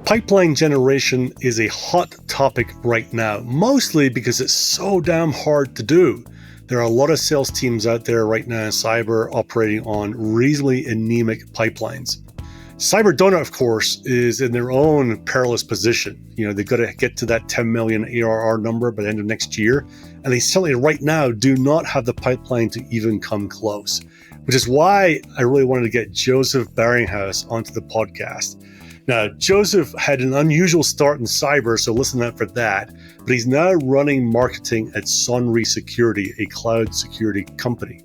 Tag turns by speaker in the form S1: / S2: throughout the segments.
S1: Pipeline generation is a hot topic right now, mostly because it's so damn hard to do. There are a lot of sales teams out there right now in cyber operating on reasonably anemic pipelines. CyberDonut, of course, is in their own perilous position. They've got to get to that 10 million ARR number by the end of next year. And they certainly right now do not have the pipeline to even come close, which is why I really wanted to get Joseph Barringhaus onto the podcast. Now, Joseph had an unusual start in cyber, so listen out for that. But he's now running marketing at Sonrai Security, a cloud security company.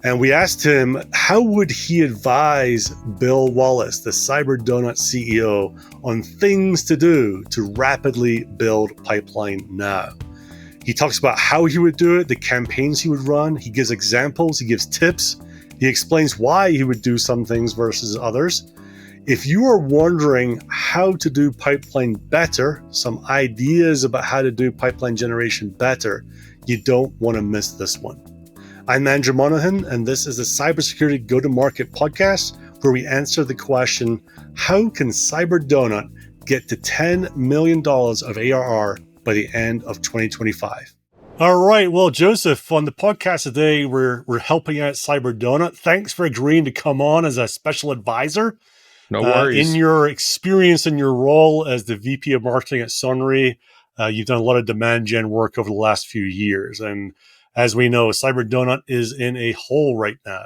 S1: And we asked him, how would he advise Bill Wallace, the CyberDonut CEO, on things to do to rapidly build pipeline now? He talks about how he would do it, the campaigns he would run. He gives examples, he gives tips. He explains why he would do some things versus others. If you are wondering how to do pipeline better, some ideas about how to do pipeline generation better, you don't want to miss this one. I'm Andrew Monahan, and this is the Cybersecurity Go-to-Market podcast, where we answer the question, how can CyberDonut get to $10 million of ARR by the end of 2025? All right. Well, Joseph, on the podcast today, we're helping out CyberDonut. Thanks for agreeing to come on as a special advisor.
S2: No worries.
S1: In your experience in your role as the VP of Marketing at Sonrai, you've done a lot of demand gen work over the last few years. And as we know, CyberDonut is in a hole right now.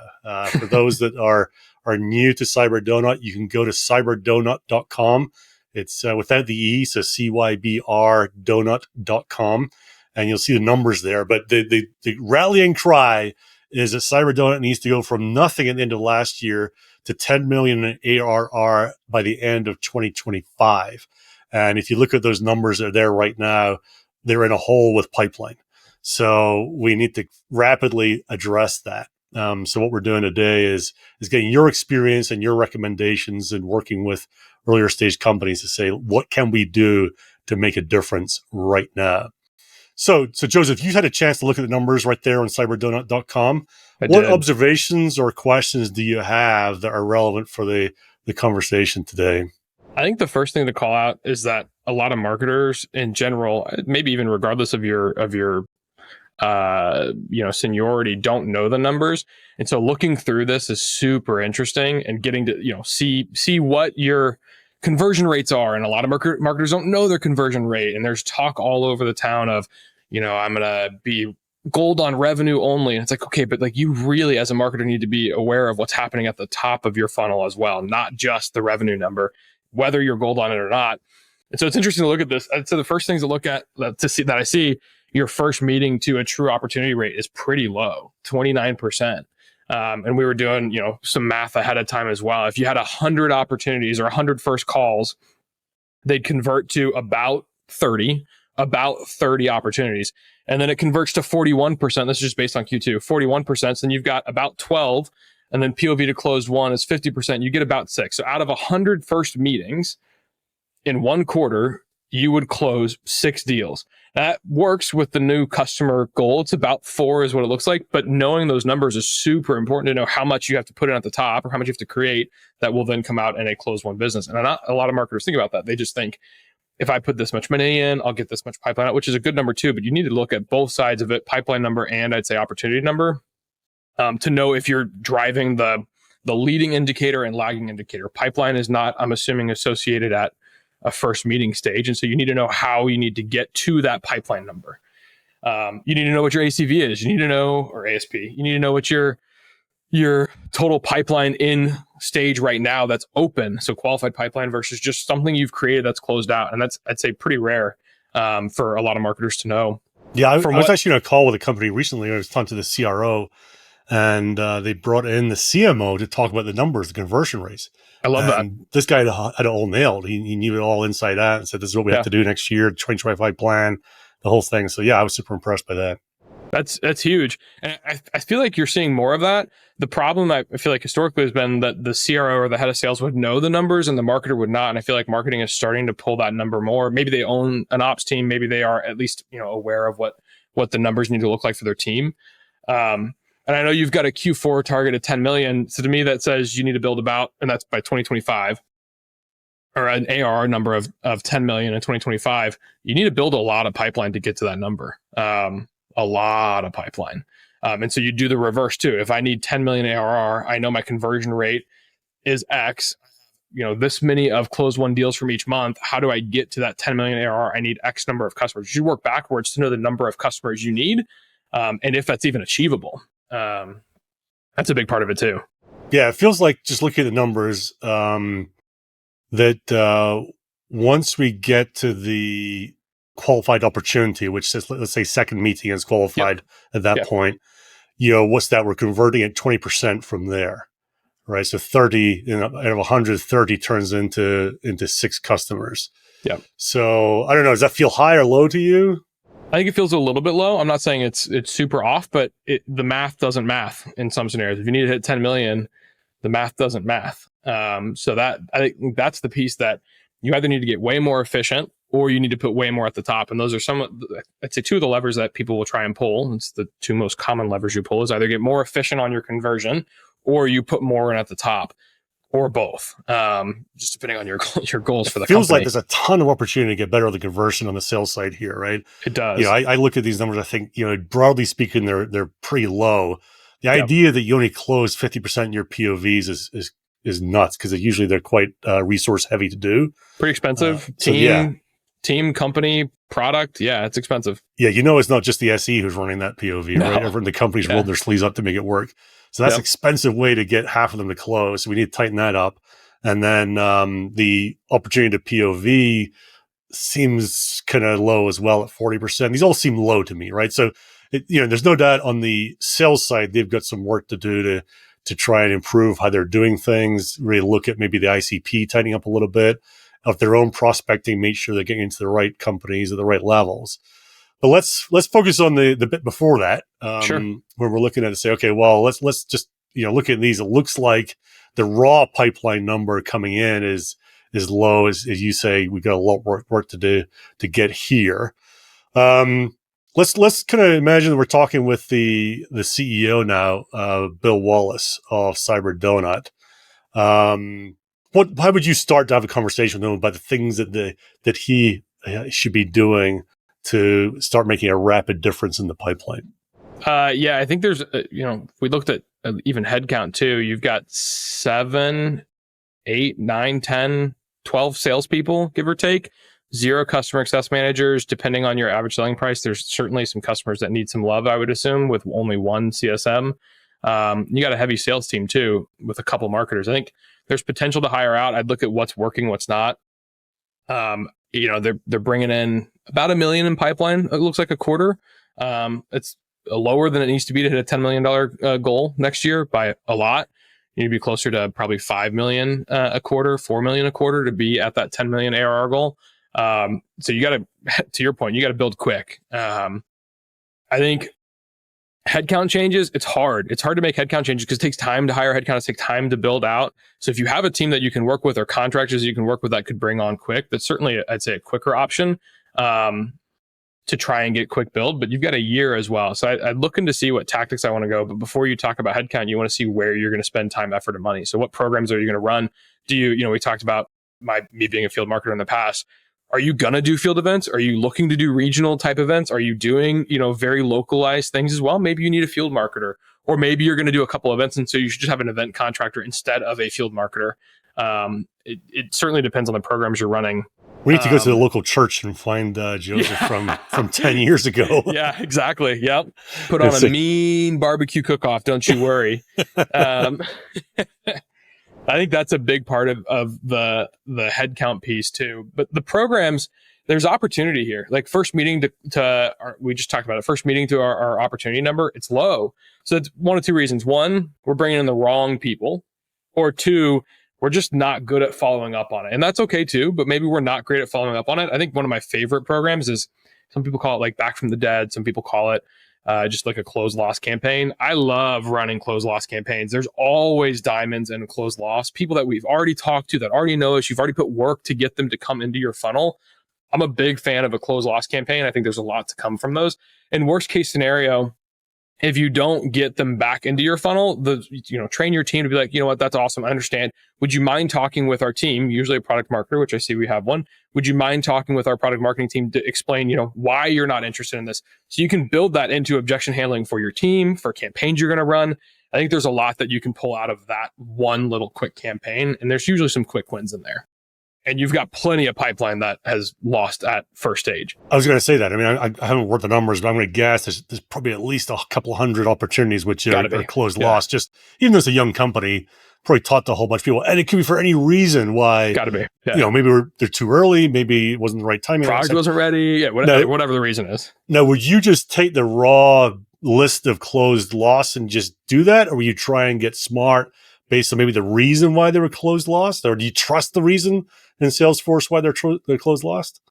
S1: For those that are new to CyberDonut, you can go to cyberdonut.com. It's without the E, so CYBR donut.com. And you'll see the numbers there. But the rallying cry is that CyberDonut needs to go from nothing at the end of last year to 10 million in ARR by the end of 2025. And if you look at those numbers that are there right now, they're in a hole with pipeline. So we need to rapidly address that. So what we're doing today is getting your experience and your recommendations and working with earlier stage companies to say, what can we do to make a difference right now? So Joseph, you've had a chance to look at the numbers right there on cyberdonut.com. What observations or questions do you have that are relevant for the conversation today?
S2: I think the first thing to call out is that a lot of marketers in general, maybe even regardless of your seniority, don't know the numbers. And so looking through this is super interesting and getting to, see what your conversion rates are. And a lot of marketers don't know their conversion rate. And there's talk all over the town of, I'm going to be gold on revenue only. And it's like, okay, but you really as a marketer need to be aware of what's happening at the top of your funnel as well, not just the revenue number, whether you're gold on it or not. And so it's interesting to look at this. So the first things to look at I see your first meeting to a true opportunity rate is pretty low, 29%. And we were doing, some math ahead of time as well. If you had 100 opportunities or 100 first calls, they'd convert to about 30 opportunities. And then it converts to 41%. This is just based on Q2, 41%. So then you've got about 12. And then POV to closed one is 50%. You get about 6. So out of 100 first meetings in one quarter, you would close 6 deals. That works with the new customer goal. It's about 4 is what it looks like. But knowing those numbers is super important to know how much you have to put in at the top or how much you have to create that will then come out in a closed one business. And not a lot of marketers think about that. They just think, if I put this much money in, I'll get this much pipeline out, which is a good number too. But you need to look at both sides of it, pipeline number and I'd say opportunity number, to know if you're driving the leading indicator and lagging indicator. Pipeline is not, I'm assuming, associated at a first meeting stage. And so you need to know how you need to get to that pipeline number. You need to know what your ACV is. You need to know, or ASP, you need to know what your total pipeline in stage right now that's open. So qualified pipeline versus just something you've created that's closed out. And that's, I'd say, pretty rare for a lot of marketers to know.
S1: Yeah, I was actually on a call with a company recently. I was talking to the CRO, and they brought in the CMO to talk about the numbers, the conversion rates.
S2: I love that.
S1: This guy had it all nailed. He knew it all inside out and said, this is what we have to do next year, 2025 plan, the whole thing. So yeah, I was super impressed by that.
S2: That's huge. And I feel like you're seeing more of that. The problem I feel like historically has been that the CRO or the head of sales would know the numbers and the marketer would not. And I feel like marketing is starting to pull that number more. Maybe they own an ops team. Maybe they are at least, aware of what the numbers need to look like for their team. And I know you've got a Q4 target of 10 million. So to me, that says you need to build about, and that's by 2025. or an ARR number of 10 million in 2025, you need to build a lot of pipeline to get to that number. A lot of pipeline. And so you do the reverse too. If I need 10 million ARR, I know my conversion rate is X, this many of close won deals from each month. How do I get to that 10 million ARR? I need X number of customers. You work backwards to know the number of customers you need, and if that's even achievable. That's a big part of it too.
S1: Yeah, it feels like, just looking at the numbers, that once we get to the qualified opportunity, which says, let's say second meeting is qualified at that point, what's that? We're converting at 20% from there, right? So 30 out of 130 turns into 6 customers.
S2: Yeah.
S1: So I don't know. Does that feel high or low to you?
S2: I think it feels a little bit low. I'm not saying it's super off, but the math doesn't math in some scenarios. If you need to hit 10 million, the math doesn't math. So that, I think that's the piece that you either need to get way more efficient or you need to put way more at the top. And those are I'd say 2 of the levers that people will try and pull. It's the 2 most common levers you pull, is either get more efficient on your conversion or you put more in at the top, or both, just depending on your goals for the company. It
S1: feels like there's a ton of opportunity to get better at the conversion on the sales side here, right?
S2: It does.
S1: I look at these numbers, I think, broadly speaking, they're pretty low. The idea that you only close 50% in your POVs is nuts, because usually they're quite resource heavy to do.
S2: Pretty expensive. Team, company, product. Yeah, it's expensive.
S1: Yeah, it's not just the SE who's running that POV, right? Everyone in the company's rolled their sleeves up to make it work. So that's an expensive way to get half of them to close. So we need to tighten that up. And then the opportunity to POV seems kind of low as well at 40%. These all seem low to me, right? So, there's no doubt on the sales side, they've got some work to do to try and improve how they're doing things, really look at maybe the ICP tightening up a little bit of their own prospecting, make sure they're getting into the right companies at the right levels. But let's focus on the bit before that, where we're looking at it and say, okay, well, let's just look at these. It looks like the raw pipeline number coming in is low, as you say. We've got a lot of work to do to get here. Let's kind of imagine that we're talking with the CEO now, Bill Wallace of CyberDonut. How would you start to have a conversation with him about the things that he should be doing to start making a rapid difference in the pipeline?
S2: I think there's, we looked at even headcount too. You've got 7, 8, 9, 10, 12 salespeople, give or take. 0 customer success managers, depending on your average selling price. There's certainly some customers that need some love, I would assume, with only 1 CSM. You got a heavy sales team too, with a couple marketers. I think there's potential to hire out. I'd look at what's working, what's not. They're bringing in about $1 million in pipeline. It looks like a quarter. It's lower than it needs to be to hit a $10 million goal next year by a lot. You need to be closer to probably $5 million a quarter, $4 million a quarter to be at that 10 million ARR goal. So you got to your point, you got to build quick. I think headcount changes, it's hard. It's hard to make headcount changes because it takes time to hire headcount. It takes time to build out. So if you have a team that you can work with or contractors you can work with that could bring on quick, that's certainly, I'd say, a quicker option to try and get quick build, but you've got a year as well. So I'm looking to see what tactics I want to go. But before you talk about headcount, you want to see where you're going to spend time, effort, and money. So what programs are you going to run? We talked about me being a field marketer in the past. Are you going to do field events? Are you looking to do regional type events? Are you doing, very localized things as well? Maybe you need a field marketer, or maybe you're going to do a couple events. And so you should just have an event contractor instead of a field marketer. It certainly depends on the programs you're running.
S1: We need to go to the local church and find Joseph from 10 years ago.
S2: Yeah, exactly. Yep. Put on a mean barbecue cook-off. Don't you worry. I think that's a big part of the headcount piece too. But the programs, there's opportunity here. Like first meeting we just talked about it. First meeting to our opportunity number, it's low. So it's one of 2 reasons. 1, we're bringing in the wrong people, or 2, we're just not good at following up on it. And that's okay too, but maybe we're not great at following up on it. I think one of my favorite programs is, some people call it like Back from the Dead. Some people call it just like a close loss campaign. I love running close loss campaigns. There's always diamonds in close loss, people that we've already talked to that already know us. You've already put work to get them to come into your funnel. I'm a big fan of a close loss campaign. I think there's a lot to come from those. In worst case scenario, If you don't get them back into your funnel, train your team to be like, you know what, that's awesome. I understand. Would you mind talking with our team, usually a product marketer, which I see we have one. Would you mind talking with our product marketing team to explain, why you're not interested in this? So you can build that into objection handling for your team, for campaigns you're going to run. I think there's a lot that you can pull out of that one little quick campaign. And there's usually some quick wins in there. And you've got plenty of pipeline that has lost at first stage.
S1: I was going to say that. I mean, I haven't worked the numbers, but I'm going to guess there's probably at least a couple hundred opportunities which are closed lost. Just even though it's a young company, probably taught to a whole bunch of people, and it could be for any reason why.
S2: Got to be.
S1: Maybe they're too early, maybe it wasn't the right timing.
S2: Product wasn't ready. Yeah, whatever the reason is.
S1: Now, would you just take the raw list of closed loss and just do that, or will you try and get smart based on maybe the reason why they were closed lost, or do you trust the reason in Salesforce why they're closed lost?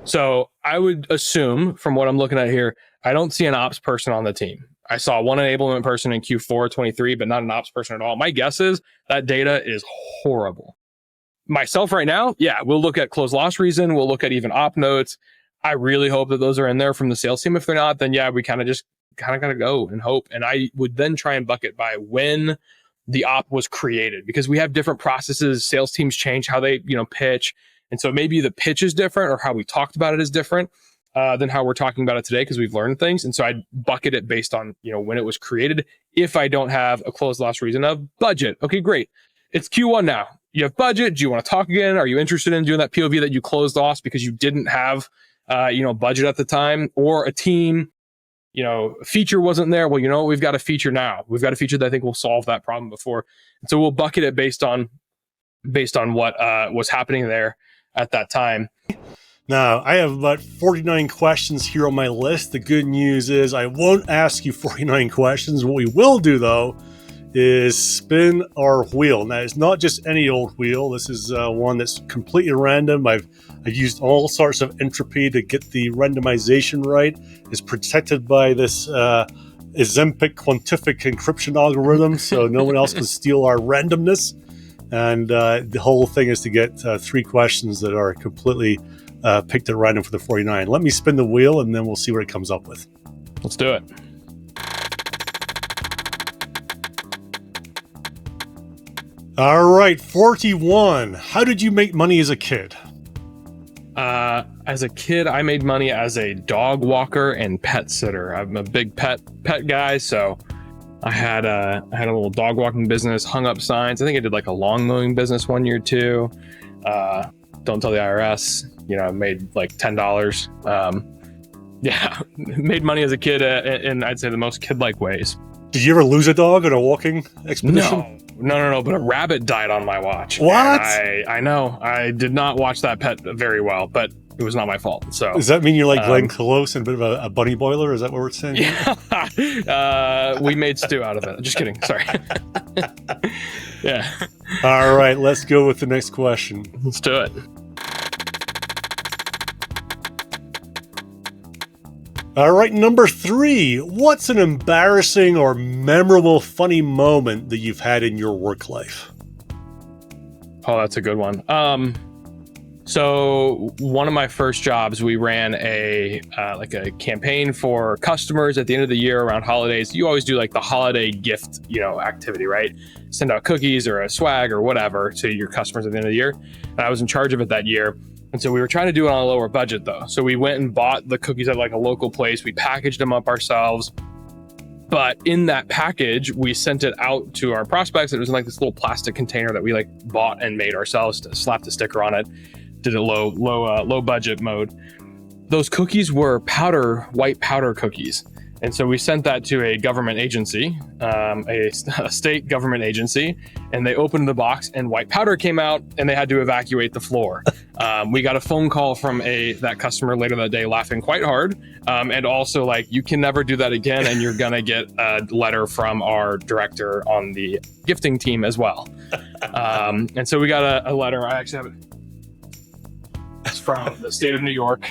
S2: So I would assume, from what I'm looking at here, I don't see an ops person on the team. I saw one enablement person in Q4 23, but not an ops person at all. My guess is that data is horrible. Myself right now, we'll look at closed loss reason. We'll look at even op notes. I really hope that those are in there from the sales team. If they're not, then we kind of got to go and hope. And I would then try and bucket by when the op was created, because we have different processes. Sales teams change how they, pitch. And so maybe the pitch is different, or how we talked about it is different than how we're talking about it today, because we've learned things. And so I'd bucket it based on, when it was created. If I don't have a closed loss reason of budget, okay, great. It's Q1 now. You have budget. Do you want to talk again? Are you interested in doing that POV that you closed off because you didn't have, budget at the time, or a team? Feature wasn't there. Well, we've got a feature now. We've got a feature that I think will solve that problem before. And so we'll bucket it based on what was happening there at that time.
S1: Now, I have about 49 questions here on my list. The good news is I won't ask you 49 questions. What we will do, though, is spin our wheel. Now, it's not just any old wheel. This is one that's completely random. I've used all sorts of entropy to get the randomization right. It's protected by this Zempic quantific encryption algorithm, so no one else can steal our randomness. And the whole thing is to get 3 questions that are completely picked at random for the 49. Let me spin the wheel, and then we'll see what it comes up with.
S2: Let's do it.
S1: All right, 41. How did you make money as a kid?
S2: As a kid, I made money as a dog walker and pet sitter. I'm a big pet guy, so I had a little dog walking business, hung up signs. I think I did like a lawn mowing business one year too. Don't tell the IRS. I made like $10. Made money as a kid in I'd say the most kid-like ways.
S1: Did you ever lose a dog on a walking expedition?
S2: No, but a rabbit died on my watch.
S1: What?
S2: I know. I did not watch that pet very well, but it was not my fault. So
S1: does that mean you're like Glenn Close and a bit of a bunny boiler? Is that what we're saying?
S2: Yeah. We made stew out of it. Just kidding. Sorry. Yeah.
S1: All right, let's go with the next question.
S2: Let's do it.
S1: All right, number 3. What's an embarrassing or memorable funny moment that you've had in your work life?
S2: Oh, that's a good one. So one of my first jobs, we ran a campaign for customers at the end of the year around holidays. You always do like the holiday gift, activity, right? Send out cookies or a swag or whatever to your customers at the end of the year. And I was in charge of it that year. And so we were trying to do it on a lower budget though. So we went and bought the cookies at like a local place. We packaged them up ourselves. But in that package, we sent it out to our prospects. It was in like this little plastic container that we like bought and made ourselves, to slap the sticker on it. Did it low budget mode. Those cookies were white powder cookies. And so we sent that to a government agency, a state government agency, and they opened the box and white powder came out and they had to evacuate the floor. We got a phone call from that customer later that day laughing quite hard. And also like, you can never do that again. And you're going to get a letter from our director on the gifting team as well. And so we got a letter. I actually have it. It's from the state of New York.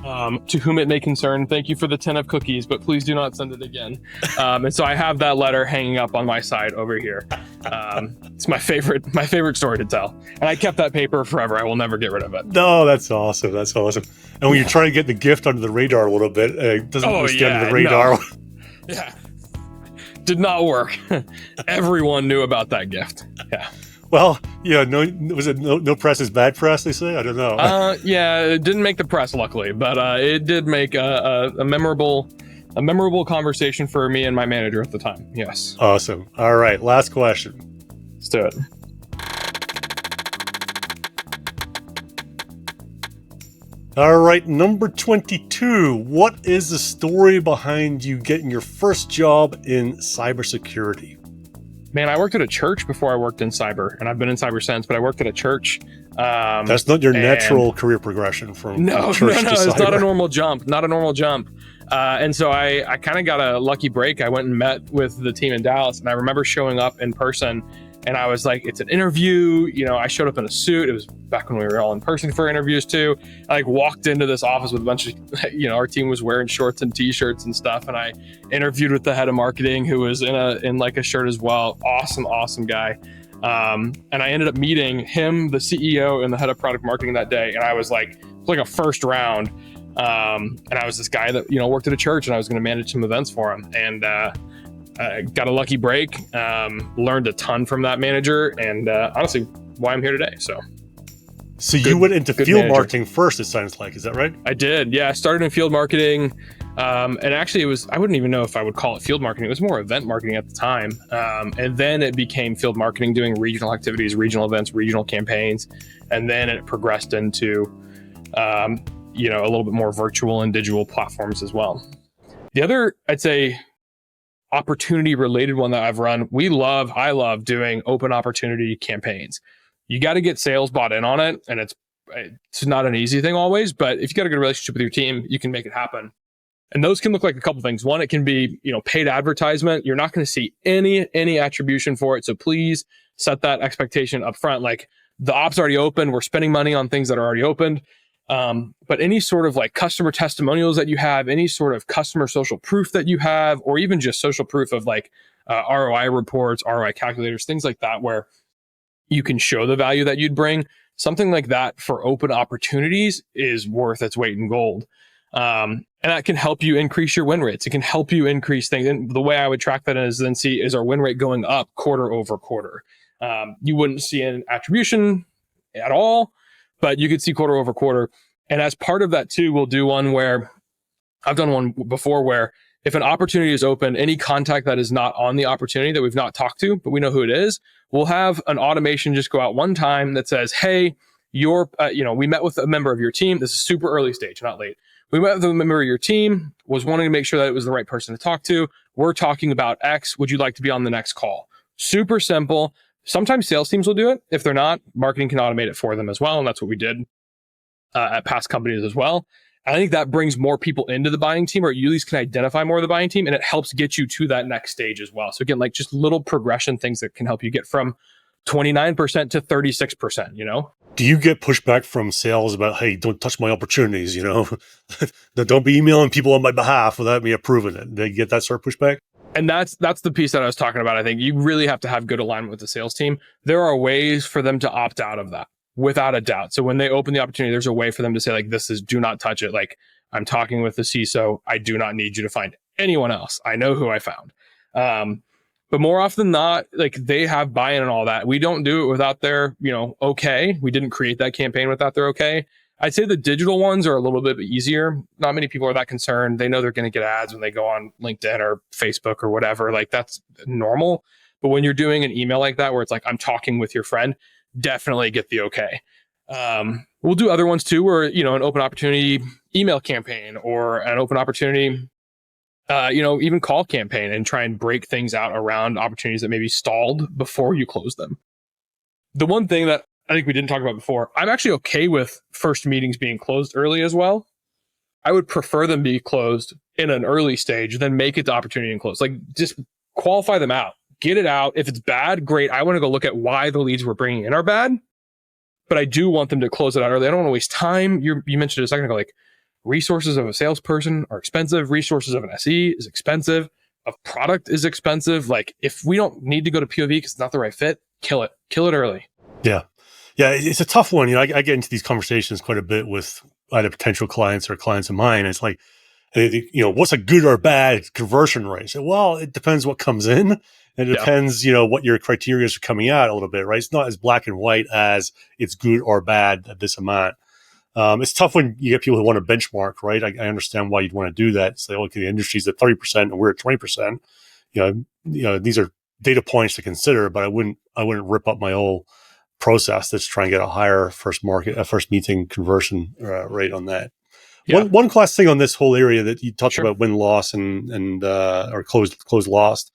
S2: To whom it may concern, thank you for the 10 of cookies, but please do not send it again. And so I have that letter hanging up on my side over here. It's my favorite story to tell. And I kept that paper forever. I will never get rid of it.
S1: No, that's awesome. That's awesome. And when you're trying to get the gift under the radar a little bit, it doesn't stay under the radar.
S2: No. Yeah. Did not work. Everyone knew about that gift. Yeah.
S1: Well, yeah, no press is bad press, they say? I don't know.
S2: Yeah, it didn't make the press, luckily, but it did make a memorable conversation for me and my manager at the time. Yes.
S1: Awesome. All right, last question.
S2: Let's do it.
S1: All right, number 22. What is the story behind you getting your first job in cybersecurity?
S2: Man, I worked at a church before I worked in cyber, and I've been in cyber since, but I worked at a church.
S1: That's not your natural career progression from church to cyber.
S2: It's not a normal jump. And so I kind of got a lucky break. I went and met with the team in Dallas, and I remember showing up in person, and I was like, it's an interview. I showed up in a suit. It was back when we were all in person for interviews too. I walked into this office with a bunch of, our team was wearing shorts and t-shirts and stuff. And I interviewed with the head of marketing, who was in a shirt as well. Awesome guy. And I ended up meeting him, the CEO, and the head of product marketing that day. And I was like, it was like a first round. And I was this guy that, worked at a church, and I was going to manage some events for him. And, got a lucky break, learned a ton from that manager, and honestly, why I'm here today. So
S1: you went into field marketing first, it sounds like. Is that right?
S2: I did. Yeah, I started in field marketing. And actually, I wouldn't even know if I would call it field marketing. It was more event marketing at the time. And then it became field marketing, doing regional activities, regional events, regional campaigns. And then it progressed into, a little bit more virtual and digital platforms as well. The other, I'd say, opportunity related one that I've run, I love doing open opportunity campaigns. You got to get sales bought in on it, and it's not an easy thing always, but if you got a good relationship with your team, you can make it happen. And those can look like a couple things. One, it can be, paid advertisement. You're not going to see any attribution for it. So please set that expectation up front. Like, the op's already open. We're spending money on things that are already opened. But any sort of like customer testimonials that you have, any sort of customer social proof that you have, or even just social proof of like ROI reports, ROI calculators, things like that, where you can show the value that you'd bring, something like that for open opportunities is worth its weight in gold. And that can help you increase your win rates. It can help you increase things. And the way I would track that is then see, is our win rate going up quarter over quarter? You wouldn't see an attribution at all, but you could see quarter over quarter. And as part of that too, we'll do one where I've done one before where if an opportunity is open, any contact that is not on the opportunity that we've not talked to, but we know who it is, we'll have an automation just go out one time that says, hey, we met with a member of your team. This is super early stage, not late. We met with a member of your team, was wanting to make sure that it was the right person to talk to. We're talking about X. Would you like to be on the next call? Super simple. Sometimes sales teams will do it. If they're not, marketing can automate it for them as well. And that's what we did at past companies as well. I think that brings more people into the buying team, or you at least can identify more of the buying team, and it helps get you to that next stage as well. So again, like just little progression things that can help you get from 29% to 36%,
S1: Do you get pushback from sales about, hey, don't touch my opportunities, Don't be emailing people on my behalf without me approving it? They get that sort of pushback?
S2: And that's the piece that I was talking about. I think you really have to have good alignment with the sales team. There are ways for them to opt out of that, without a doubt. So when they open the opportunity, there's a way for them to say, like, do not touch it. Like, I'm talking with the CISO. I do not need you to find anyone else. I know who I found. But more often than not, like, they have buy-in and all that. We don't do it without their, okay. We didn't create that campaign without their okay. I'd say the digital ones are a little bit easier. Not many people are that concerned. They know they're going to get ads when they go on LinkedIn or Facebook or whatever. Like, that's normal. But when you're doing an email like that, where it's like, I'm talking with your friend, definitely get the okay. We'll do other ones too, where, an open opportunity email campaign or an open opportunity, even call campaign, and try and break things out around opportunities that maybe stalled before you close them. The one thing that I think we didn't talk about before, I'm actually okay with first meetings being closed early as well. I would prefer them be closed in an early stage than make it to opportunity and close. Like, just qualify them out, get it out. If it's bad, great. I want to go look at why the leads we're bringing in are bad, but I do want them to close it out early. I don't want to waste time. You mentioned it a second ago, like, resources of a salesperson are expensive. Resources of an SE is expensive. a product is expensive. Like if we don't need to go to POV because it's not the right fit, kill it early.
S1: Yeah. Yeah. It's a tough one. I get into these conversations quite a bit with either potential clients or clients of mine. It's like, what's a good or bad conversion rate? So, well, it depends what comes in. And it depends, what your criteria are coming out a little bit, right? It's not as black and white as it's good or bad at this amount. It's tough when you get people who want to benchmark, right? I understand why you'd want to do that. Say, okay, the industry's at 30% and we're at 20%. These are data points to consider, but I wouldn't rip up my whole process that's trying to get a higher first meeting conversion rate on that. Yeah. One class thing on this whole area that you talked about win loss and or close lost,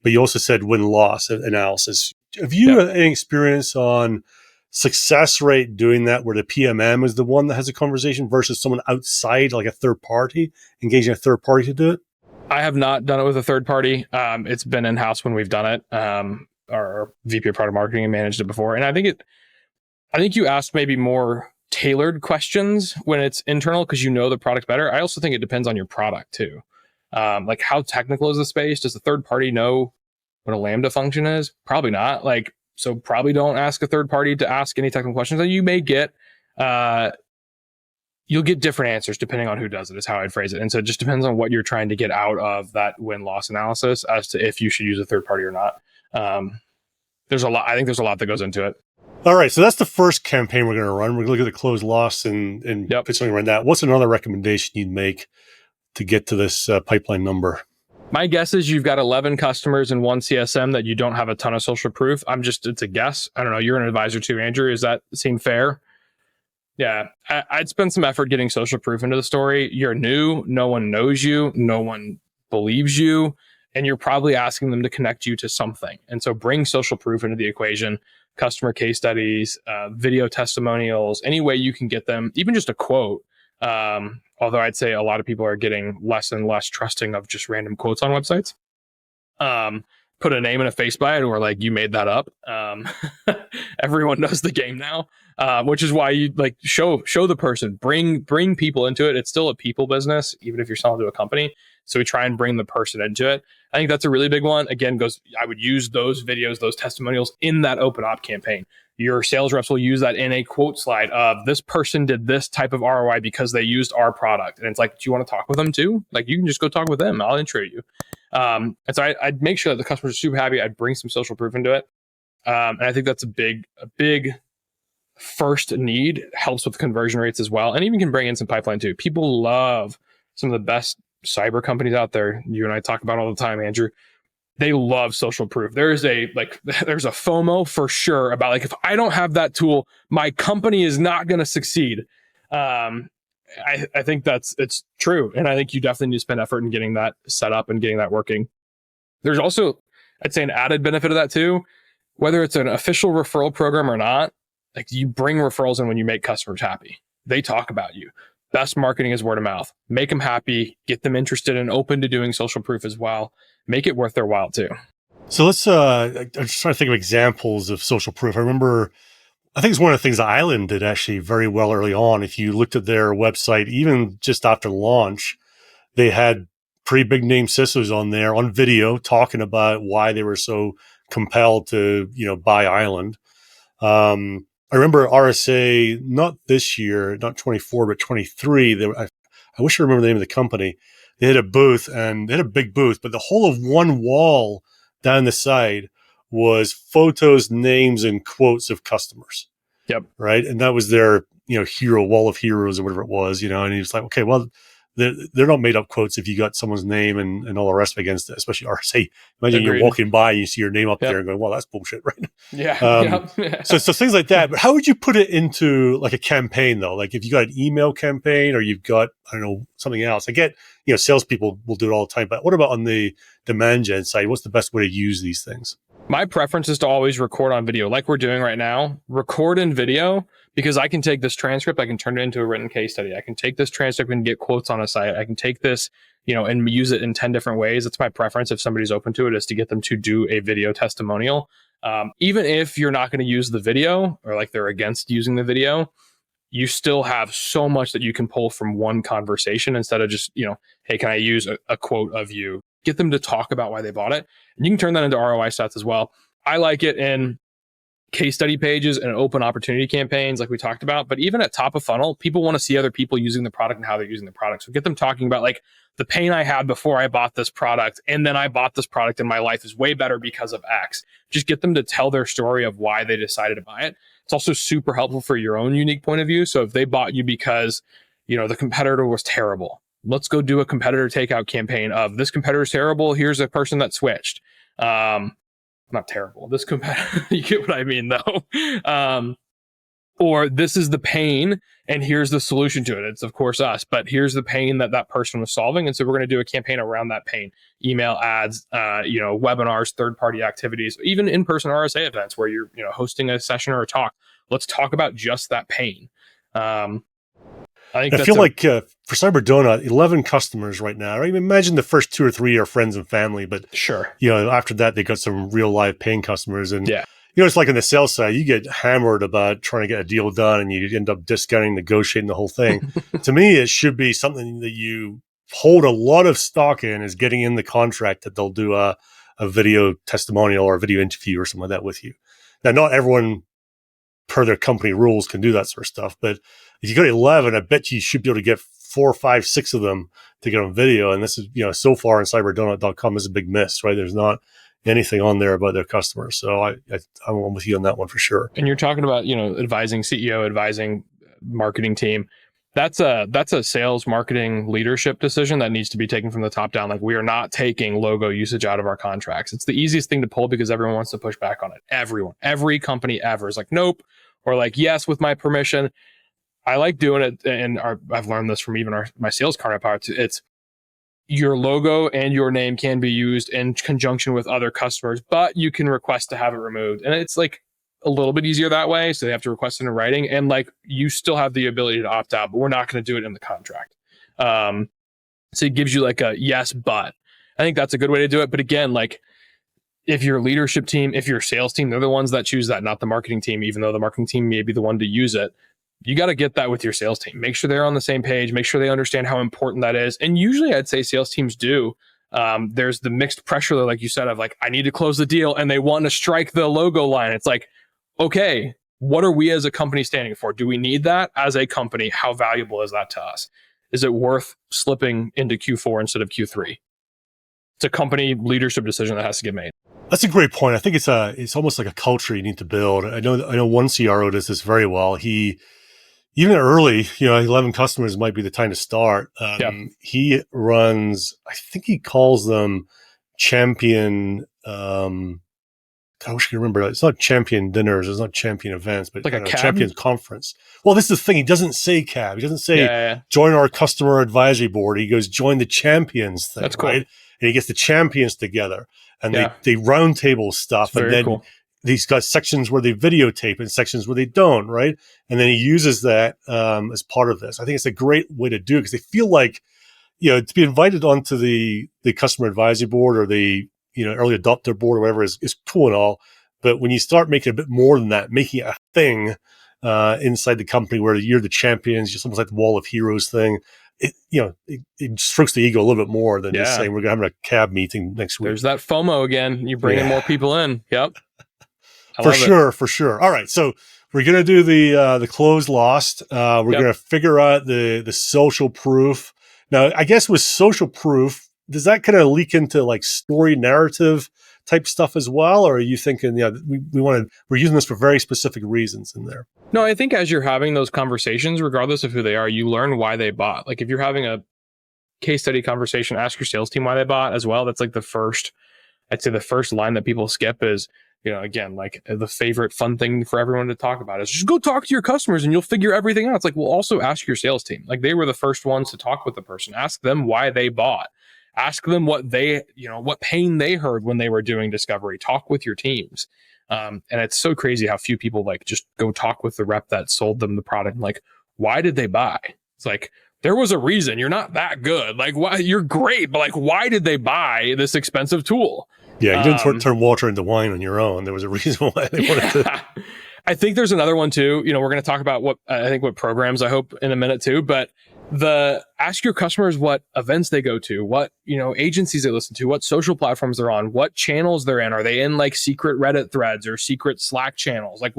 S1: but you also said win loss analysis. Have you any experience on success rate doing that, where the PMM is the one that has a conversation versus someone outside, like a third party, engaging a third party to do it?
S2: I have not done it with a third party. It's been in-house when we've done it. Our VP of product marketing managed it before. And I think you asked maybe more tailored questions when it's internal because you know the product better. I also think it depends on your product too. Like how technical is the space? Does the third party know what a Lambda function is? Probably not. So probably don't ask a third party to ask any technical questions. And you may get, you'll get different answers depending on who does it, is how I'd phrase it. And so it just depends on what you're trying to get out of that win-loss analysis as to if you should use a third party or not. There's a lot. I think there's a lot that goes into it.
S1: All right. So that's the first campaign we're going to run. We're going to look at the close loss and put something around that. What's another recommendation you'd make to get to this pipeline number?
S2: My guess is you've got 11 customers and one CSM that you don't have a ton of social proof. It's a guess. I don't know. You're an advisor too, Andrew. Does that seem fair? Yeah. I'd spend some effort getting social proof into the story. You're new. No one knows you. No one believes you. And you're probably asking them to connect you to something. And so bring social proof into the equation, customer case studies, video testimonials, any way you can get them, even just a quote. Although I'd say a lot of people are getting less and less trusting of just random quotes on websites. Put a name and a face by it, or like, you made that up. Everyone knows the game now, which is why you like show the person, bring people into it. It's still a people business, even if you're selling to a company. So we try and bring the person into it. I think that's a really big one. Again, I would use those videos, those testimonials in that open op campaign. Your sales reps will use that in a quote slide of this person did this type of ROI because they used our product. And it's like, do you want to talk with them too? Like, you can just go talk with them. I'll intro you. And so I'd make sure that the customers are super happy. I'd bring some social proof into it. And I think that's a big first need. Helps with conversion rates as well. And even can bring in some pipeline too. People love some of the best cyber companies out there. You and I talk about all the time, Andrew. They love social proof. There's a FOMO for sure about like, if I don't have that tool, my company is not going to succeed. I think it's true. And I think you definitely need to spend effort in getting that set up and getting that working. There's also, I'd say, an added benefit of that too, whether it's an official referral program or not. Like, you bring referrals in when you make customers happy. They talk about you. Best marketing is word of mouth. Make them happy, get them interested and open to doing social proof as well. Make it worth their while too.
S1: So let's, I'm just trying to think of examples of social proof. I think it's one of the things that Island did actually very well early on. If you looked at their website, even just after launch, they had pretty big name CISOs on there on video talking about why they were so compelled to, buy Island. I remember RSA, not this year, not 24, but 23. I wish I remember the name of the company. They had a booth, and they had a big booth, but the whole of one wall down the side was photos, names, and quotes of customers.
S2: Yep.
S1: Right. And that was their, hero, wall of heroes or whatever it was, and he was like, okay, well, they're not made up quotes if you got someone's name and all the rest of it against it, especially RSA. Imagine You're walking by and you see your name up there and going, well, that's bullshit, right?
S2: Yeah.
S1: So things like that. But how would you put it into like a campaign though? Like if you got an email campaign or you've got, I don't know, something else. I get, salespeople will do it all the time, but what about on the demand gen side? What's the best way to use these things?
S2: My preference is to always record on video like we're doing right now. Record in video, because I can take this transcript, I can turn it into a written case study. I can take this transcript and get quotes on a site. I can take this, and use it in 10 different ways. It's my preference, if somebody's open to it, is to get them to do a video testimonial. Even if you're not going to use the video, or like they're against using the video, you still have so much that you can pull from one conversation instead of just, hey, can I use a quote of you? get them to talk about why they bought it. And you can turn that into ROI stats as well. I like it in case study pages and open opportunity campaigns like we talked about, but even at top of funnel, people want to see other people using the product and how they're using the product. So get them talking about like the pain I had before I bought this product, and then I bought this product and my life is way better because of X. Just get them to tell their story of why they decided to buy it. It's also super helpful for your own unique point of view. So if they bought you because, the competitor was terrible, let's go do a competitor takeout campaign of this competitor's terrible. Here's a person that switched. Not terrible. This competitor, you get what I mean though. Or this is the pain and here's the solution to it. It's of course us, but here's the pain that person was solving. And so we're going to do a campaign around that pain, email ads, webinars, third-party activities, even in-person RSA events where you're, hosting a session or a talk. Let's talk about just that pain. I
S1: feel like for Cyber Donut, 11 customers right now. Right? Imagine the first 2 or 3 are friends and family, but
S2: sure,
S1: after that they got some real live paying customers, and it's like on the sales side, you get hammered about trying to get a deal done, and you end up discounting, negotiating the whole thing. To me, it should be something that you hold a lot of stock in, is getting in the contract that they'll do a video testimonial or a video interview or something like that with you. Now, not everyone per their company rules can do that sort of stuff, but if you got 11, I bet you should be able to get 4, 5, 6 of them to get on video. And this is, so far on cyberdonut.com is a big miss, right? There's not anything on there about their customers. So I'm with you on that one for sure.
S2: And you're talking about, advising CEO, advising marketing team. That's a sales marketing leadership decision that needs to be taken from the top down. Like, we are not taking logo usage out of our contracts. It's the easiest thing to pull because everyone wants to push back on it. Every company ever is like, nope, or like, yes, with my permission. I like doing it, and I've learned this from even my sales counterparts. It's your logo and your name can be used in conjunction with other customers, but you can request to have it removed. And it's like a little bit easier that way. So they have to request it in writing, and like you still have the ability to opt out, but we're not going to do it in the contract. So it gives you like a yes, but I think that's a good way to do it. But again, like if your leadership team, if your sales team, they're the ones that choose that, not the marketing team, even though the marketing team may be the one to use it. You got to get that with your sales team. Make sure they're on the same page. Make sure they understand how important that is. And usually I'd say sales teams do. There's the mixed pressure, like you said, of like, I need to close the deal, and they want to strike the logo line. It's like, okay, what are we as a company standing for? Do we need that as a company? How valuable is that to us? Is it worth slipping into Q4 instead of Q3? It's a company leadership decision that has to get made.
S1: That's a great point. I think it's almost like a culture you need to build. I know one CRO does this very well. Even early, 11 customers might be the time to start. He runs, I think he calls them champion, I wish I could remember. It's not champion dinners. It's not champion events, but
S2: like a
S1: champion conference. Well, this is the thing. He doesn't say CAB. He doesn't say join our customer advisory board. He goes, join the champions thing. That's cool. Right? And he gets the champions together, and they roundtable stuff. And then he's got sections where they videotape and sections where they don't, right? And then he uses that as part of this. I think it's a great way to do it because they feel like, to be invited onto the customer advisory board or the early adopter board or whatever is cool and all. But when you start making a bit more than that, making it a thing inside the company where you're the champions, just almost like the wall of heroes thing, it strokes the ego a little bit more than just saying we're having a CAB meeting next week.
S2: There's that FOMO again. You're bringing more people in. Yep.
S1: For sure. All right. So we're going to do the closed lost. We're going to figure out the social proof. Now, I guess with social proof, does that kind of leak into like story narrative type stuff as well? Or are you thinking, we're using this for very specific reasons in there?
S2: No, I think as you're having those conversations, regardless of who they are, you learn why they bought. Like if you're having a case study conversation, ask your sales team why they bought as well. That's like the first line that people skip is, again, like the favorite fun thing for everyone to talk about is just go talk to your customers and you'll figure everything out. It's like, well, also ask your sales team. Like they were the first ones to talk with the person. Ask them why they bought. Ask them what what pain they heard when they were doing discovery. Talk with your teams. And it's so crazy how few people like just go talk with the rep that sold them the product. Like, why did they buy? It's like, there was a reason. You're not that good. Like, why? You're great, but like, why did they buy this expensive tool?
S1: Yeah, you didn't turn water into wine on your own. There was a reason why they wanted to.
S2: I think there's another one too. We're going to talk about what programs I hope in a minute too, but Ask your customers what events they go to, what, agencies they listen to, what social platforms they're on, what channels they're in. Are they in like secret Reddit threads or secret Slack channels? Like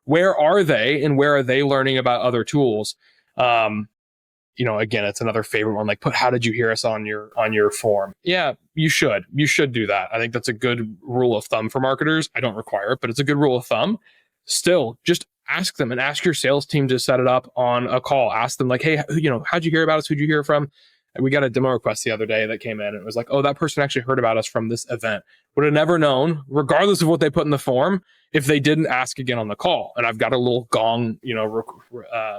S2: where are they, and where are they learning about other tools? Again, it's another favorite one. Like, put "how did you hear us" on your form. Yeah, you should do that. I think that's a good rule of thumb for marketers. I don't require it, but it's a good rule of thumb. Still, just ask them, and ask your sales team to set it up on a call. Ask them like, "Hey, how'd you hear about us? Who'd you hear from?" And we got a demo request the other day that came in, and it was like, "Oh, that person actually heard about us from this event." Would have never known, regardless of what they put in the form, if they didn't ask again on the call. And I've got a little gong,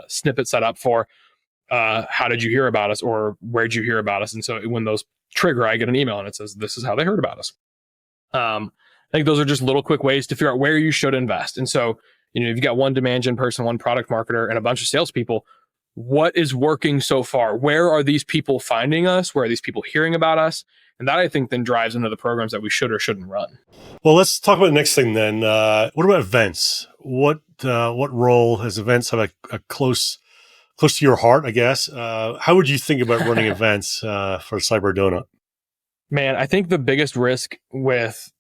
S2: snippet set up for how did you hear about us, or where'd you hear about us? And so when those trigger, I get an email and it says, this is how they heard about us. I think those are just little quick ways to figure out where you should invest. And so, if you've got one demand gen person, one product marketer, and a bunch of salespeople, what is working so far? Where are these people finding us? Where are these people hearing about us? And that, I think, then drives into the programs that we should or shouldn't run.
S1: Well, let's talk about the next thing then. What about events? What role has events have a close to your heart, I guess? How would you think about running events for Cyber Donut?
S2: Man, I think the biggest risk with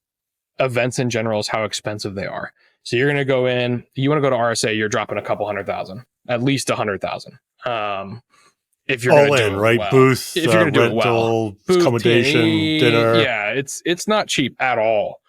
S2: events in general is how expensive they are. So you're going to go in, you want to go to RSA, you're dropping a couple $100,000, at least $100,000. If you're
S1: all
S2: going to
S1: in,
S2: do it
S1: right?
S2: well.
S1: Booth,
S2: if you're going to do it
S1: rental,
S2: well. Booth,
S1: accommodation, dinner.
S2: Yeah, it's not cheap at all.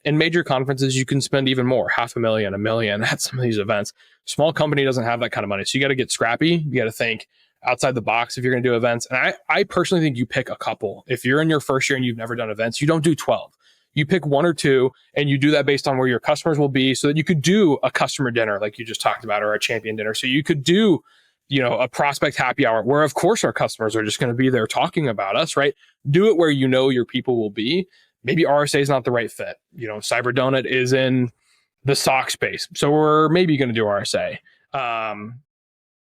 S2: In major conferences, you can spend even more, $500,000, $1 million at some of these events. Small company doesn't have that kind of money. So you got to get scrappy. You got to think outside the box if you're going to do events. And I personally think you pick a couple. If you're in your first year and you've never done events, you don't do 12. You pick one or two, and you do that based on where your customers will be, so that you could do a customer dinner like you just talked about, or a champion dinner. So you could do, a prospect happy hour where, of course, our customers are just going to be there talking about us, right? Do it where your people will be. Maybe RSA is not the right fit. Cyber Donut is in the SOC space, so we're maybe going to do RSA.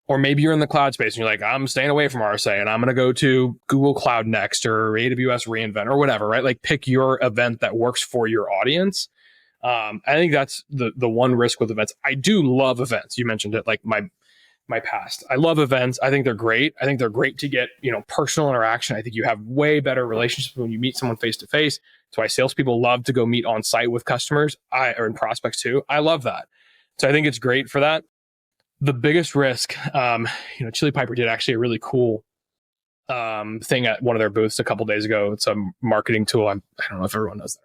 S2: Or maybe you're in the cloud space and you're like, I'm staying away from RSA and I'm going to go to Google Cloud Next or AWS reInvent or whatever, right? Like, pick your event that works for your audience. I think that's the one risk with events. I do love events. You mentioned it, like my past. I love events. I think they're great. I think they're great to get, personal interaction. I think you have way better relationships when you meet someone face to face. That's why salespeople love to go meet on site with customers or in prospects too. I love that. So I think it's great for that. The biggest risk, Chili Piper did actually a really cool thing at one of their booths a couple days ago. It's a marketing tool. I don't know if everyone knows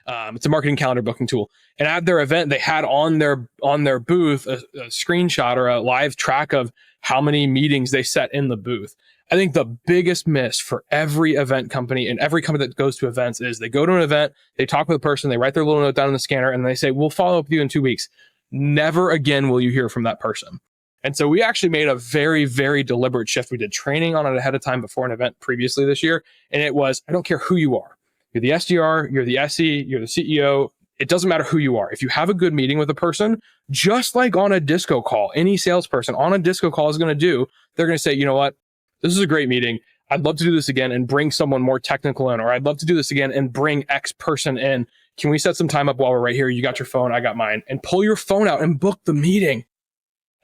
S2: that. It's a marketing calendar booking tool. And at their event, they had on their booth a screenshot or a live track of how many meetings they set in the booth. I think the biggest miss for every event company and every company that goes to events is they go to an event, they talk with a person, they write their little note down in the scanner, and they say, we'll follow up with you in 2 weeks. Never again will you hear from that person. And so we actually made a very, very deliberate shift. We did training on it ahead of time before an event previously this year. And it was, I don't care who you are. You're the SDR, you're the SE, you're the CEO. It doesn't matter who you are. If you have a good meeting with a person, just like on a disco call, any salesperson on a disco call is going to do, they're going to say, you know what? This is a great meeting. I'd love to do this again and bring someone more technical in, or I'd love to do this again and bring X person in. Can we set some time up while we're right here? You got your phone, I got mine, and pull your phone out and book the meeting.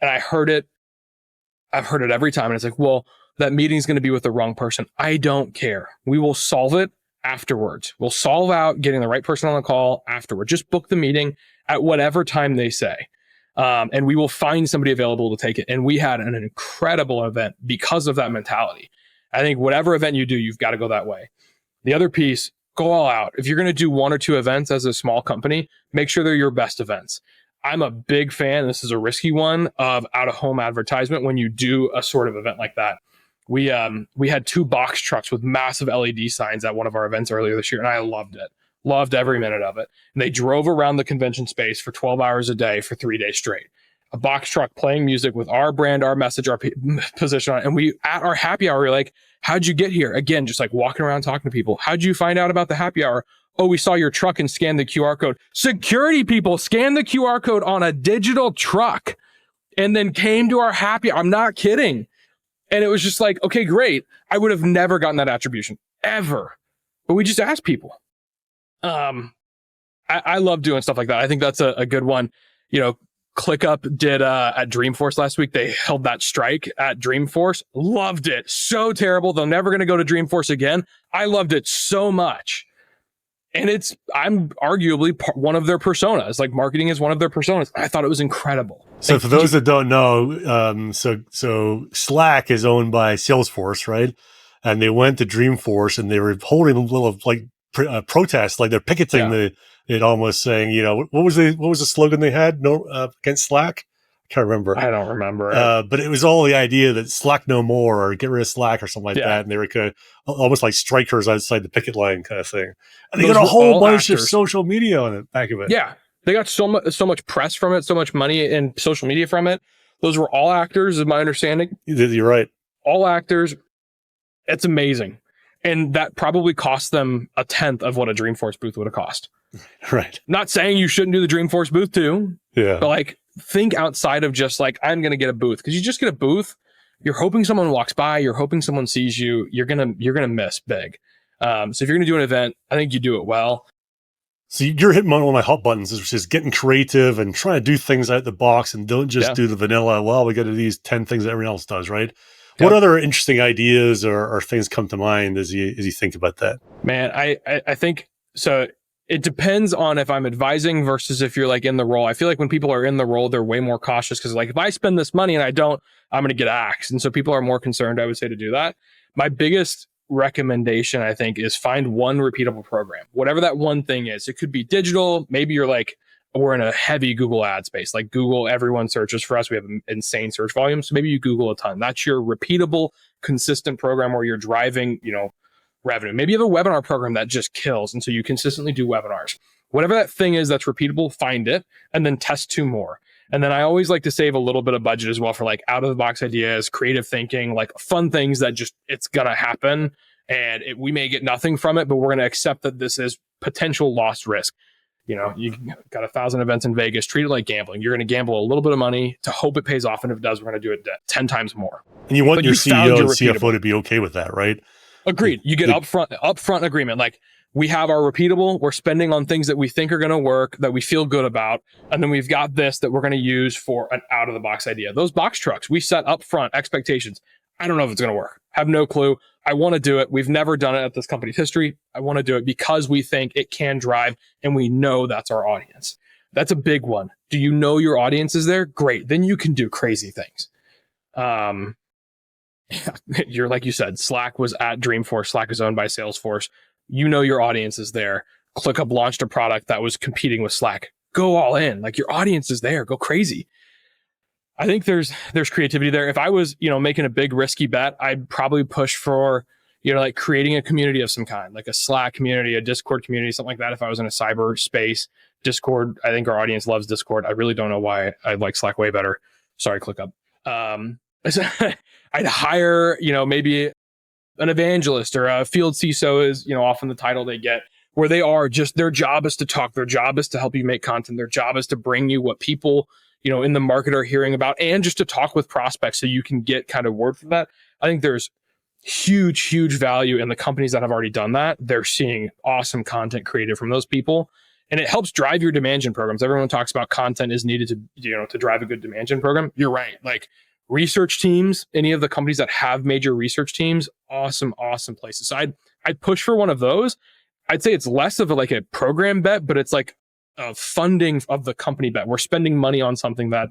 S2: And I've heard it every time. And it's like, well, that meeting's going to be with the wrong person. I don't care. We will solve it afterwards. We'll solve out getting the right person on the call afterward. Just book the meeting at whatever time they say. And we will find somebody available to take it. And we had an incredible event because of that mentality. I think whatever event you do, you've got to go that way. The other piece, go all out. If you're going to do 1 or 2 events as a small company, make sure they're your best events. I'm a big fan, this is a risky one, of out-of-home advertisement when you do a sort of event like that. We had 2 box trucks with massive LED signs at one of our events earlier this year, and I loved it. Loved every minute of it. And they drove around the convention space for 12 hours a day for 3 days straight. A box truck playing music with our brand, our message, our position on it. And we, at our happy hour, we were like, how'd you get here? Again, just like walking around talking to people. How'd you find out about the happy hour? Oh, we saw your truck and scanned the QR code. Security people scanned the QR code on a digital truck and then came to our happy hour. I'm not kidding. And it was just like, okay, great. I would have never gotten that attribution ever, but we just asked people. I love doing stuff like that. I think that's a good one. ClickUp did at Dreamforce last week. They held that strike at Dreamforce. Loved it. So terrible. They're never going to go to Dreamforce again. I loved it so much. And I'm arguably one of their personas. Like marketing is one of their personas. I thought it was incredible.
S1: So for those that don't know, so Slack is owned by Salesforce, right? And they went to Dreamforce and they were holding a little like protests, like they're picketing it almost saying, what was the slogan they had? No, against Slack. I can't remember.
S2: I don't remember.
S1: But it was all the idea that Slack no more, or get rid of Slack or something like that. And they were kind of almost like strikers outside the picket line kind of thing. And they got a whole bunch of social media on the back of it.
S2: Yeah. They got so much press from it, so much money and social media from it. Those were all actors, is my understanding.
S1: You're right.
S2: All actors. It's amazing. And that probably cost them 1/10 of what a Dreamforce booth would have cost.
S1: Right.
S2: Not saying you shouldn't do the Dreamforce booth too.
S1: Yeah.
S2: But like, think outside of just like, I'm going to get a booth. Because you just get a booth, you're hoping someone walks by, you're hoping someone sees you, you're gonna miss big. So if you're going to do an event, I think you do it well.
S1: So you're hitting one of my hot buttons, which is getting creative and trying to do things out the box and don't just do the vanilla, well, we got to do these 10 things that everyone else does, right? Yeah. What other interesting ideas or things come to mind as you think about that?
S2: Man, I think, so it depends on if I'm advising versus if you're like in the role. I feel like when people are in the role, they're way more cautious because like, if I spend this money and I don't, I'm going to get axed. And so people are more concerned, I would say, to do that. My biggest recommendation, I think, is find one repeatable program, whatever that one thing is. It could be digital. Maybe you're like, we're in a heavy Google ad space. Like Google, everyone searches for us. We have insane search volume. So maybe you Google a ton. That's your repeatable, consistent program where you're driving, revenue. Maybe you have a webinar program that just kills. And so you consistently do webinars. Whatever that thing is that's repeatable, find it and then test 2 more. And then I always like to save a little bit of budget as well for like out of the box ideas, creative thinking, like fun things that just, it's going to happen. And we may get nothing from it, but we're going to accept that this is potential lost risk. You got 1,000 events in Vegas, treat it like gambling. You're going to gamble a little bit of money to hope it pays off. And if it does, we're going to do it 10 times more.
S1: And you want your CEO and CFO to be okay with that, right?
S2: Agreed. You get upfront agreement. Like, we have our repeatable, we're spending on things that we think are going to work, that we feel good about. And then we've got this that we're going to use for an out of the box idea. Those box trucks, we set upfront expectations. I don't know if it's going to work. Have no clue. I want to do it. We've never done it at this company's history. I want to do it because we think it can drive and we know that's our audience. That's a big one. Do you know your audience is there? Great. Then you can do crazy things. You're like you said, Slack was at Dreamforce. Slack is owned by Salesforce. You know your audience is there. ClickUp launched a product that was competing with Slack. Go all in. Like, your audience is there. Go crazy. I think there's creativity there. If I was, making a big risky bet, I'd probably push for, like creating a community of some kind, like a Slack community, a Discord community, something like that. If I was in a cyber space, Discord, I think our audience loves Discord. I really don't know why I like Slack way better. Sorry, ClickUp. I'd hire, maybe an evangelist or a field CISO is, often the title they get, where they are just, their job is to talk. Their job is to help you make content. Their job is to bring you what people, in the market are hearing about, and just to talk with prospects so you can get kind of word from that. I think there's huge value in the companies that have already done that. They're seeing awesome content created from those people. And it helps drive your demand gen programs. Everyone talks about content is needed to, to drive a good demand gen program. You're right. Like, research teams, any of the companies that have major research teams, awesome places. So I'd push for one of those. I'd say it's less of a program bet, but it's like a funding of the company bet. We're spending money on something that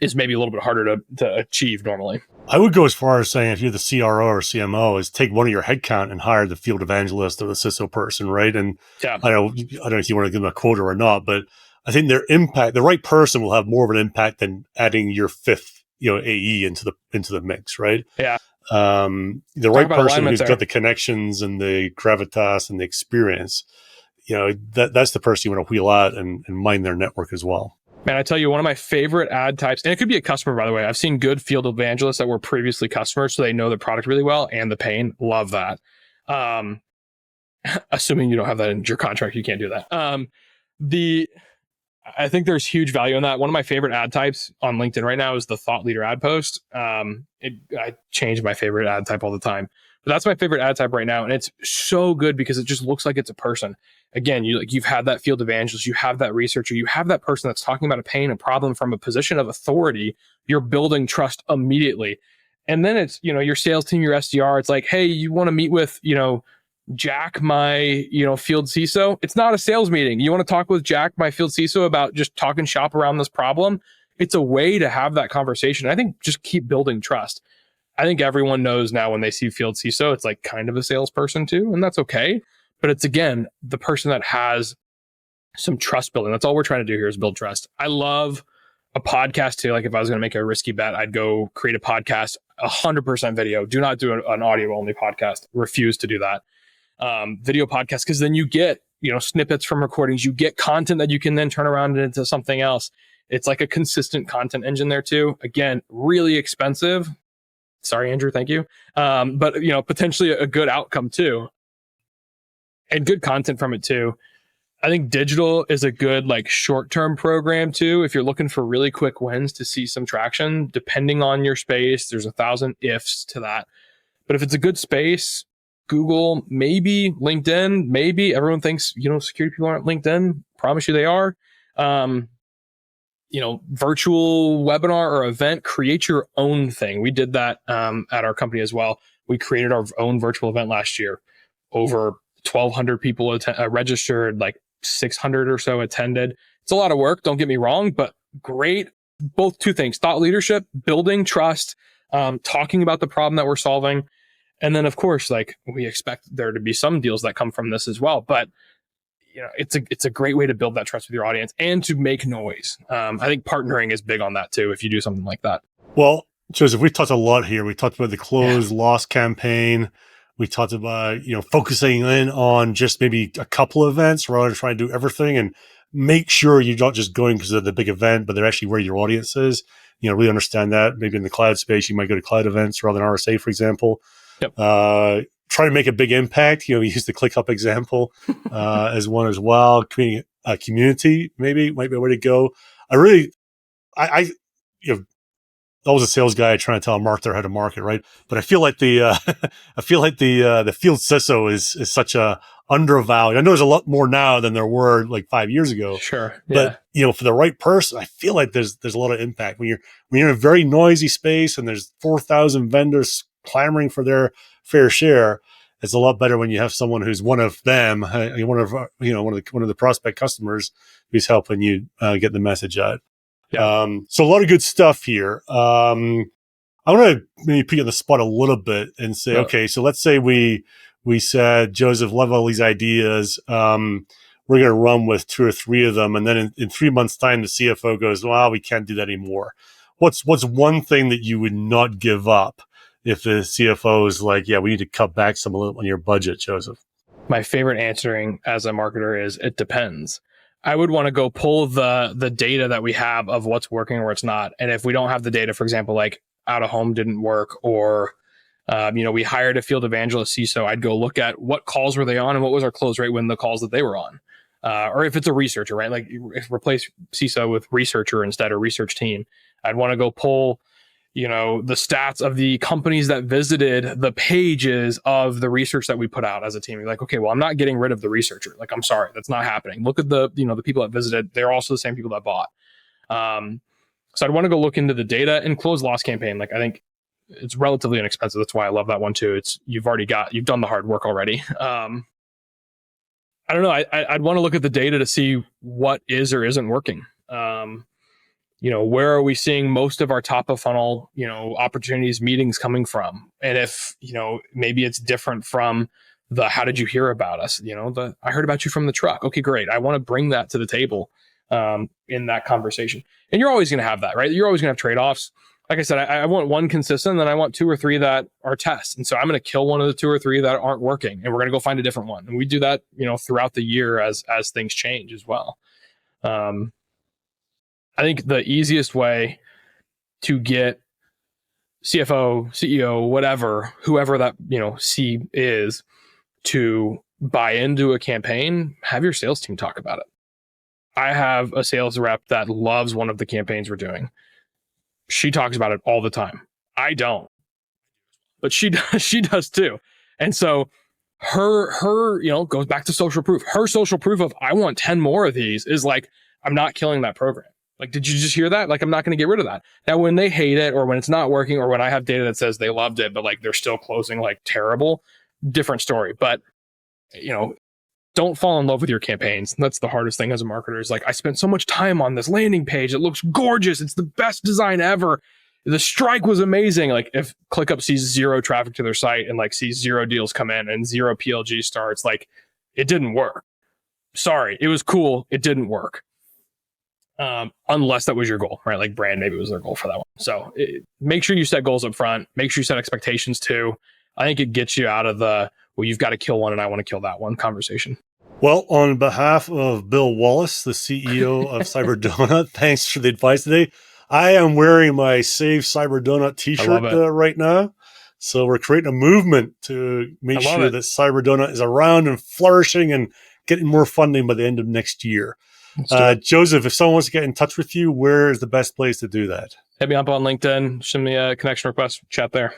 S2: is maybe a little bit harder to achieve normally.
S1: I would go as far as saying, if you're the CRO or CMO, is take one of your headcount and hire the field evangelist or the CISO person, right? And I don't know if you want to give them a quota or not, but I think their impact, the right person will have more of an impact than adding your 5th AE into the mix, right?
S2: Yeah.
S1: The right person who's got the connections and the gravitas and the experience, that's the person you want to wheel out and mine their network as well.
S2: Man, I tell you, one of my favorite ad types, and it could be a customer, by the way. I've seen good field evangelists that were previously customers, so they know the product really well and the pain. Love that. Assuming you don't have that in your contract, you can't do that. I think there's huge value in that. One of my favorite ad types on LinkedIn right now is the thought leader ad post. I change my favorite ad type all the time, but that's my favorite ad type right now. And it's so good because it just looks like it's a person. again, you've had that field evangelist, you have that researcher, you have that person that's talking about a pain, a problem from a position of authority. You're building trust immediately. And then it's, your sales team, your SDR, it's like, hey, you want to meet with, Jack, my, field CISO. It's not a sales meeting. You want to talk with Jack, my field CISO, about just talking shop around this problem. It's a way to have that conversation. I think just keep building trust. I think everyone knows now when they see field CISO, it's like kind of a salesperson too, and that's okay. But it's, again, the person that has some trust building. That's all we're trying to do here is build trust. I love a podcast too. Like if I was going to make a risky bet, I'd go create a podcast, 100% video. Do not do an audio only podcast. Refuse to do that. Video podcast, because then you get, snippets from recordings. You get content that you can then turn around into something else. It's like a consistent content engine there too. Again, really expensive. Sorry, Andrew. Thank you. But potentially a good outcome too, and good content from it too. I think digital is a good short-term program too. If you're looking for really quick wins to see some traction, depending on your space, there's 1,000 ifs to that. But if it's a good space, Google, maybe LinkedIn, maybe everyone thinks, security people aren't LinkedIn. Promise you they are. Virtual webinar or event, create your own thing. We did that at our company as well. We created our own virtual event last year. Over 1,200 people registered, 600 or so attended. It's a lot of work, don't get me wrong, but great. Both two things: thought leadership, building trust, talking about the problem that we're solving. And then, of course, we expect there to be some deals that come from this as well. But it's a great way to build that trust with your audience and to make noise. I think partnering is big on that too, if you do something like that.
S1: Well, Joseph, we talked a lot here. We talked about the close loss campaign. We talked about, focusing in on just maybe a couple of events rather than trying to do everything, and make sure you're not just going because of the big event, but they're actually where your audience is. Really understand that. Maybe in the cloud space, you might go to cloud events rather than RSA, for example.
S2: Yep.
S1: Try to make a big impact. We use the ClickUp example as one as well. Creating a community maybe might be a way to go. I I was a sales guy trying to tell a marketer how to market, right? But I feel like the field CISO is such a undervalued. I know there's a lot more now than there were 5 years ago.
S2: Sure. Yeah.
S1: But for the right person, I feel like there's a lot of impact when you're in a very noisy space and there's 4,000 vendors clamoring for their fair share. It's a lot better when you have someone who's one of them, one of the prospect customers who's helping you get the message out.
S2: Yeah.
S1: So a lot of good stuff here. I want to maybe put you on the spot a little bit and say, okay, so let's say we said, Joseph, love all these ideas. We're going to run with 2 or 3 of them. And then in 3 months' time, the CFO goes, well, we can't do that anymore. What's one thing that you would not give up if the CFO is like, yeah, we need to cut back some a little on your budget, Joseph?
S2: My favorite answering as a marketer is, it depends. I would want to go pull the data that we have of what's working or what's not. And if we don't have the data, for example, like out of home didn't work, or we hired a field evangelist CISO, I'd go look at what calls were they on and what was our close rate when the calls that they were on. Or if it's a researcher, right? Like replace CISO with researcher instead, or research team. I'd want to go pull, the stats of the companies that visited the pages of the research that we put out as a team. You're like, okay, well, I'm not getting rid of the researcher. Like, I'm sorry, that's not happening. Look at the people that visited. They're also the same people that bought. So I'd want to go look into the data and close loss campaign. Like, I think it's relatively inexpensive. That's why I love that one too. You've done the hard work already. I don't know. I'd want to look at the data to see what is or isn't working. Where are we seeing most of our top of funnel, opportunities, meetings coming from? And if, maybe it's different from the, how did you hear about us? I heard about you from the truck. Okay, great. I want to bring that to the table in that conversation. And you're always going to have that, right? You're always going to have trade-offs. Like I said, I want one consistent, then I want 2 or 3 that are tests. And so I'm going to kill one of the 2 or 3 that aren't working, and we're going to go find a different one. And we do that, throughout the year as things change as well. I think the easiest way to get CFO, CEO, whatever, whoever that, C is, to buy into a campaign, have your sales team talk about it. I have a sales rep that loves one of the campaigns we're doing. She talks about it all the time. I don't, but she does too. And so her, goes back to social proof. Her social proof of I want 10 more of these is like, I'm not killing that program. Like, did you just hear that? Like, I'm not going to get rid of that. Now, when they hate it or when it's not working or when I have data that says they loved it, but like they're still closing like terrible, different story. But, don't fall in love with your campaigns. That's the hardest thing as a marketer is like, I spent so much time on this landing page. It looks gorgeous. It's the best design ever. The strike was amazing. Like if ClickUp sees 0 traffic to their site and like sees 0 deals come in and 0 PLG starts, like it didn't work. Sorry, it was cool. It didn't work. Unless that was your goal, right? Like brand maybe was their goal for that one. So make sure you set goals up front. Make sure you set expectations too. I think it gets you out of the, well, you've got to kill one and I want to kill that one conversation.
S1: Well, on behalf of Bill Wallace, the CEO of Cyberdonut, thanks for the advice today. I am wearing my Save Cyberdonut t-shirt right now. So we're creating a movement to make sure that Cyberdonut is around and flourishing and getting more funding by the end of next year. Joseph, if someone wants to get in touch with you, where is the best place to do that?
S2: Hit me up on LinkedIn, send me a connection request, chat there.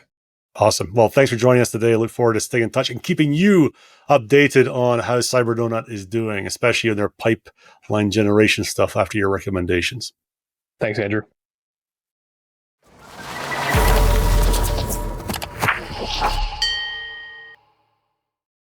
S1: Awesome. Well, thanks for joining us today. I look forward to staying in touch and keeping you updated on how Cyberdonut is doing, especially in their pipeline generation stuff after your recommendations.
S2: Thanks, Andrew.